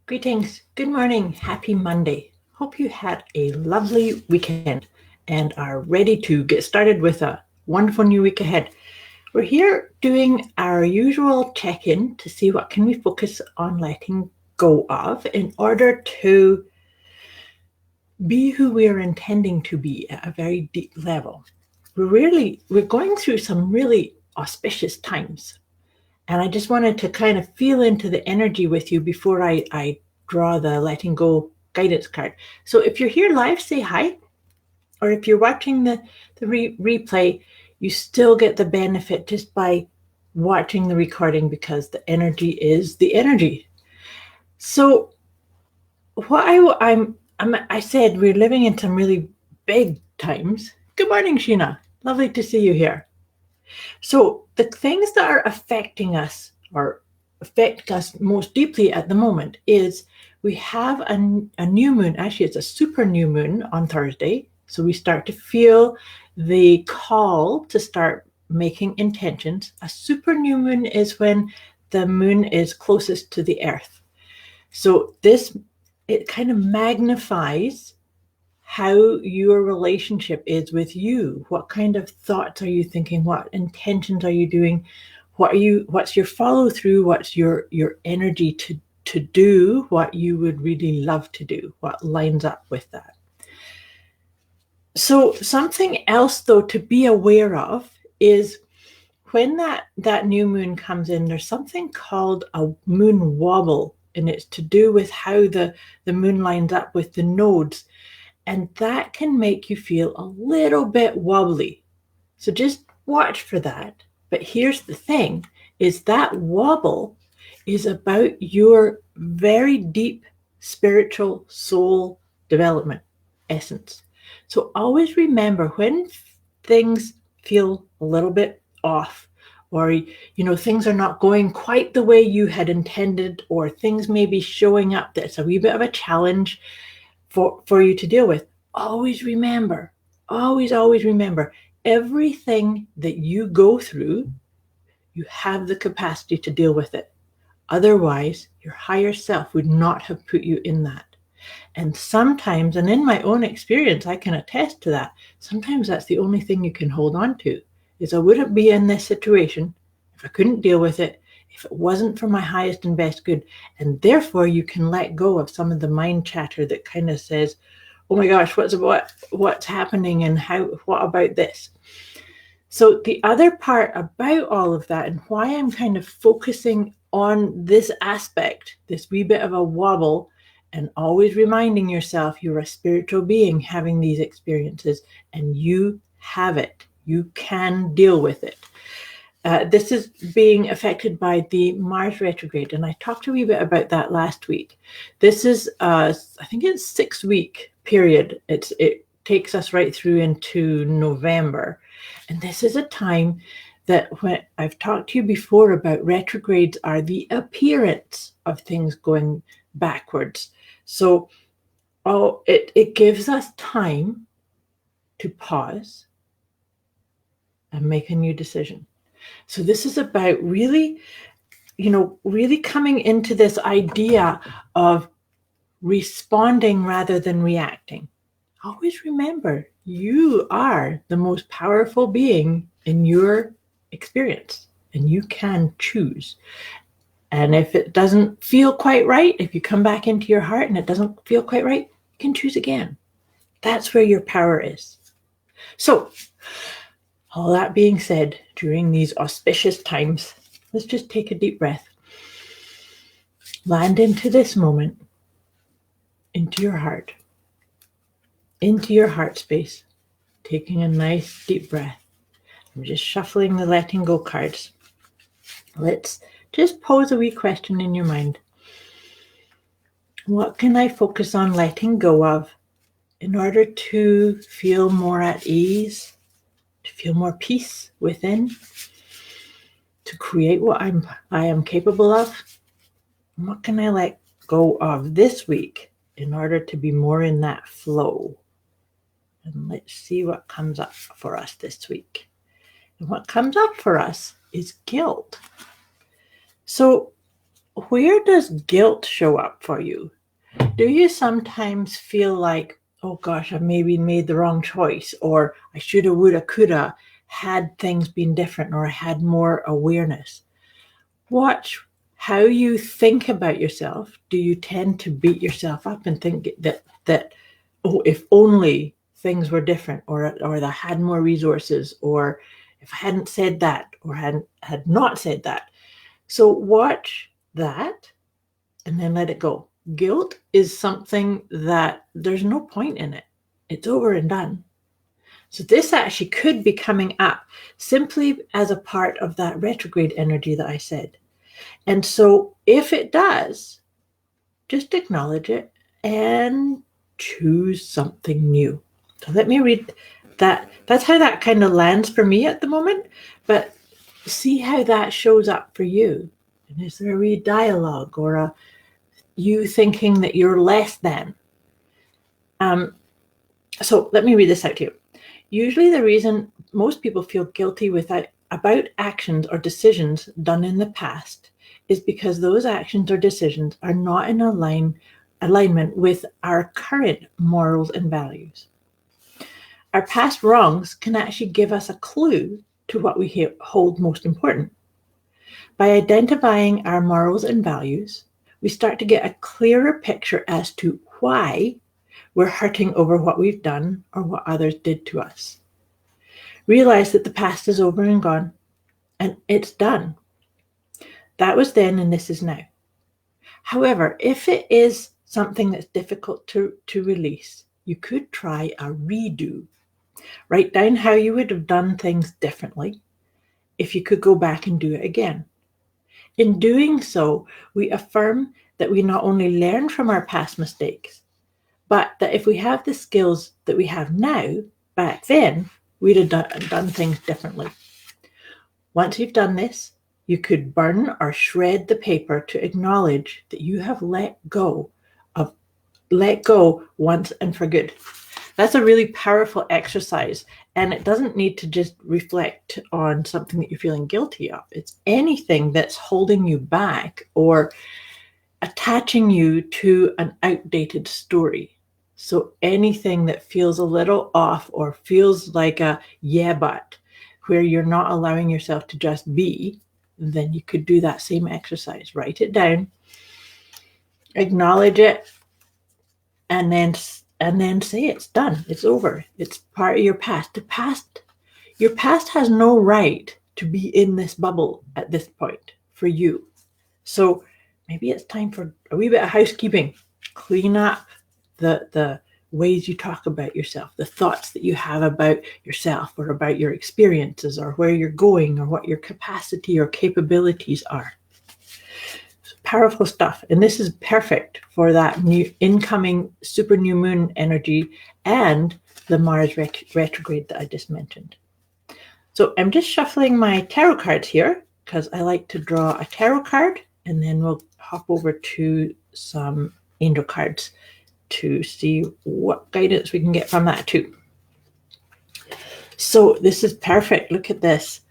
Greetings, good morning, happy Monday. Hope you had a lovely weekend and are ready to get started with a wonderful new week ahead. We're here doing our usual check-in to see what can we focus on letting go of in order to be who we are intending to be at a very deep level. We're going through some really auspicious times. And I just wanted to kind of feel into the energy with you before I draw the letting go guidance card. So if you're here live, say hi. Or if you're watching the replay, you still get the benefit just by watching the recording because the energy is the energy. So what I said, we're living in some really big times. Good morning, Sheena. Lovely to see you here. So the things that are affecting us or affect us most deeply at the moment is we have a new moon. Actually, it's a super new moon on Thursday. So we start to feel the call to start making intentions. A super new moon is when the moon is closest to the earth. So it kind of magnifies how your relationship is with you. What kind of thoughts are you thinking? What intentions are you doing? What's your follow through? What's your energy to do what you would really love to do? What lines up with that? So something else though to be aware of is when that new moon comes in, there's something called a moon wobble, and it's to do with how the moon lines up with the nodes. And that can make you feel a little bit wobbly. So just watch for that. But here's the thing, is that wobble is about your very deep spiritual soul development essence. So always remember when things feel a little bit off, or things are not going quite the way you had intended, or things may be showing up that's a wee bit of a challenge for you to deal with. Always remember, always remember, everything that you go through, you have the capacity to deal with it. Otherwise, your higher self would not have put you in that. And sometimes, and in my own experience, I can attest to that. Sometimes that's the only thing you can hold on to, is I wouldn't be in this situation if I couldn't deal with it, if it wasn't for my highest and best good. And therefore, you can let go of some of the mind chatter that kind of says, oh my gosh, what's happening, and what about this? So the other part about all of that, and why I'm kind of focusing on this aspect, this wee bit of a wobble, and always reminding yourself you're a spiritual being having these experiences, and you have it. You can deal with it. This is being affected by the Mars retrograde, and I talked a wee bit about that last week. This is, I think it's 6-week period. It takes us right through into November, and this is a time that, when I've talked to you before about retrogrades, are the appearance of things going backwards. So, it gives us time to pause and make a new decision. So this is about really coming into this idea of responding rather than reacting. Always remember, you are the most powerful being in your experience, and you can choose. And if it doesn't feel quite right, if you come back into your heart and it doesn't feel quite right, you can choose again. That's where your power is. So, all that being said, during these auspicious times, let's just take a deep breath. Land into this moment, into your heart space, taking a nice deep breath. I'm just shuffling the letting go cards. Let's just pose a wee question in your mind. What can I focus on letting go of in order to feel more at ease, to feel more peace within, to create what I am capable of? And what can I let go of this week in order to be more in that flow? And let's see what comes up for us this week. And what comes up for us is guilt. So where does guilt show up for you? Do you sometimes feel like, oh gosh, I maybe made the wrong choice, or I shoulda, woulda, coulda, had things been different, or I had more awareness? Watch how you think about yourself. Do you tend to beat yourself up and think that oh, if only things were different, or that I had more resources, or if I hadn't said that, or had not said that? So watch that and then let it go. Guilt is something that there's no point in it. It's over and done. So this actually could be coming up simply as a part of that retrograde energy that I said. And so if it does, just acknowledge it and choose something new. So let me read that. That's how that kind of lands for me at the moment. But see how that shows up for you. And is there a wee dialogue or a you thinking that you're less than? So let me read this out to you. Usually the reason most people feel guilty about actions or decisions done in the past is because those actions or decisions are not in alignment with our current morals and values. Our past wrongs can actually give us a clue to what we hold most important. By identifying our morals and values, we start to get a clearer picture as to why we're hurting over what we've done or what others did to us. Realize that the past is over and gone, and it's done. That was then, and this is now. However, if it is something that's difficult to release, you could try a redo. Write down how you would have done things differently if you could go back and do it again. In doing so, we affirm that we not only learn from our past mistakes, but that if we have the skills that we have now, back then, we'd have done things differently. Once you've done this, you could burn or shred the paper to acknowledge that you have let go once and for good. That's a really powerful exercise, and it doesn't need to just reflect on something that you're feeling guilty of. It's anything that's holding you back or attaching you to an outdated story. So anything that feels a little off or feels like a yeah, but where you're not allowing yourself to just be, then you could do that same exercise. Write it down, acknowledge it, and then say it's done. It's over. It's part of your past. Your past has no right to be in this bubble at this point for you. So maybe it's time for a wee bit of housekeeping. Clean up the ways you talk about yourself, the thoughts that you have about yourself or about your experiences or where you're going or what your capacity or capabilities are. It's powerful stuff. And this is perfect for that new incoming super new moon energy and the Mars retrograde that I just mentioned. So I'm just shuffling my tarot cards here because I like to draw a tarot card, and then we'll hop over to some angel cards to see what guidance we can get from that too. So this is perfect. Look at this.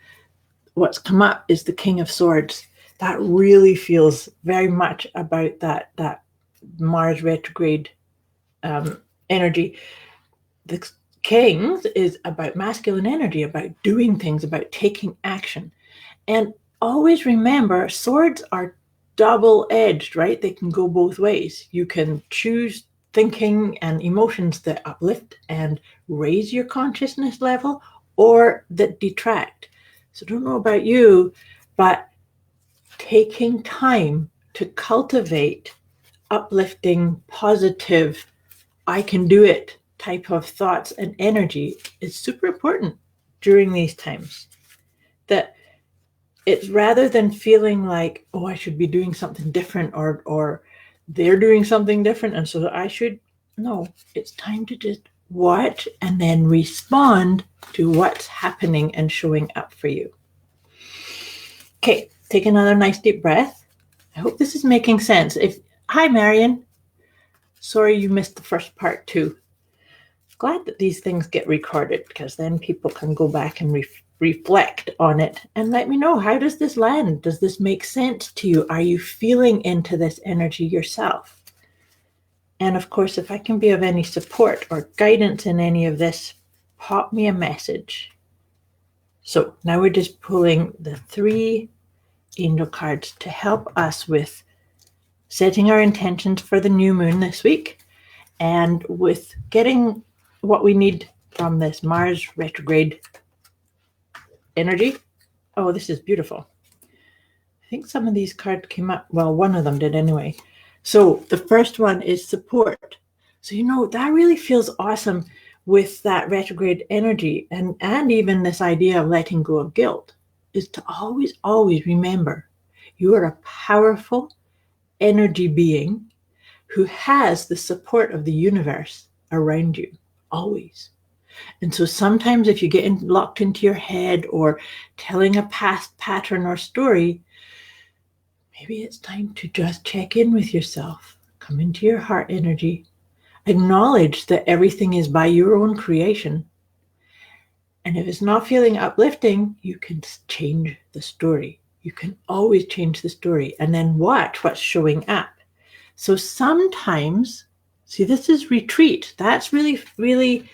What's come up is the King of Swords. That really feels very much about that Mars retrograde energy. The Kings is about masculine energy, about doing things, about taking action. And always remember, swords are double-edged, right? They can go both ways. You can choose thinking and emotions that uplift and raise your consciousness level, or that detract. So I don't know about you, but taking time to cultivate uplifting, positive, I can do it type of thoughts and energy is super important during these times. That it's rather than feeling like, oh, I should be doing something different or they're doing something different and so I should. No, it's time to just watch and then respond to what's happening and showing up for you. Okay, take another nice deep breath. I hope this is making sense. Hi, Marion. Sorry you missed the first part too. Glad that these things get recorded because then people can go back and reflect on it and let me know, how does this land? Does this make sense to you? Are you feeling into this energy yourself? And of course, if I can be of any support or guidance in any of this, pop me a message. So now we're just pulling the 3 angel cards to help us with setting our intentions for the new moon this week and with getting what we need from this Mars retrograde energy. Oh, this is beautiful. I think some of these cards came up. Well, one of them did anyway. So the first one is support. So, that really feels awesome with that retrograde energy and even this idea of letting go of guilt, is to always, always remember you are a powerful energy being who has the support of the universe around you, always. And so sometimes if you get locked into your head or telling a past pattern or story, maybe it's time to just check in with yourself, come into your heart energy, acknowledge that everything is by your own creation. And if it's not feeling uplifting, you can change the story. You can always change the story and then watch what's showing up. So sometimes, see, this is retreat. That's really, really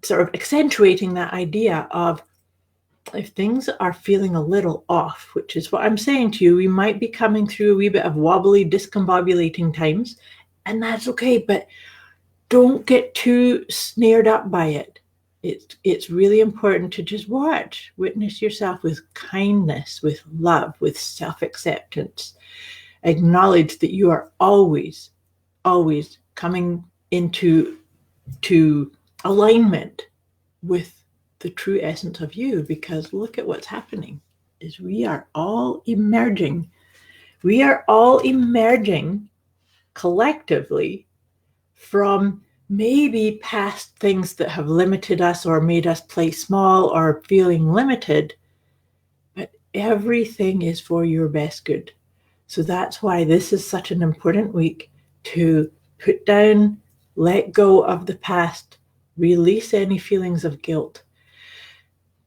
sort of accentuating that idea of, if things are feeling a little off, which is what I'm saying to you, we might be coming through a wee bit of wobbly, discombobulating times, and that's okay, but don't get too snared up by it. It's really important to just watch, witness yourself with kindness, with love, with self-acceptance. Acknowledge that you are always, always coming into alignment with the true essence of you, because look at what's happening is we are all emerging. We are all emerging collectively from maybe past things that have limited us or made us play small or feeling limited, but everything is for your best good. So that's why this is such an important week to put down, let go of the past, release any feelings of guilt,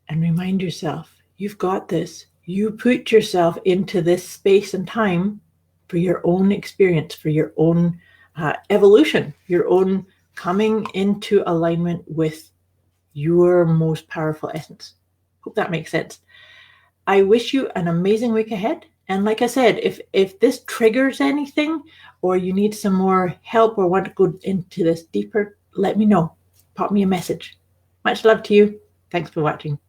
and remind yourself, you've got this. You put yourself into this space and time for your own experience, for your own evolution, your own coming into alignment with your most powerful essence. Hope that makes sense. I wish you an amazing week ahead. And like I said, if this triggers anything or you need some more help or want to go into this deeper, let me know. Pop me a message. Much love to you. Thanks for watching.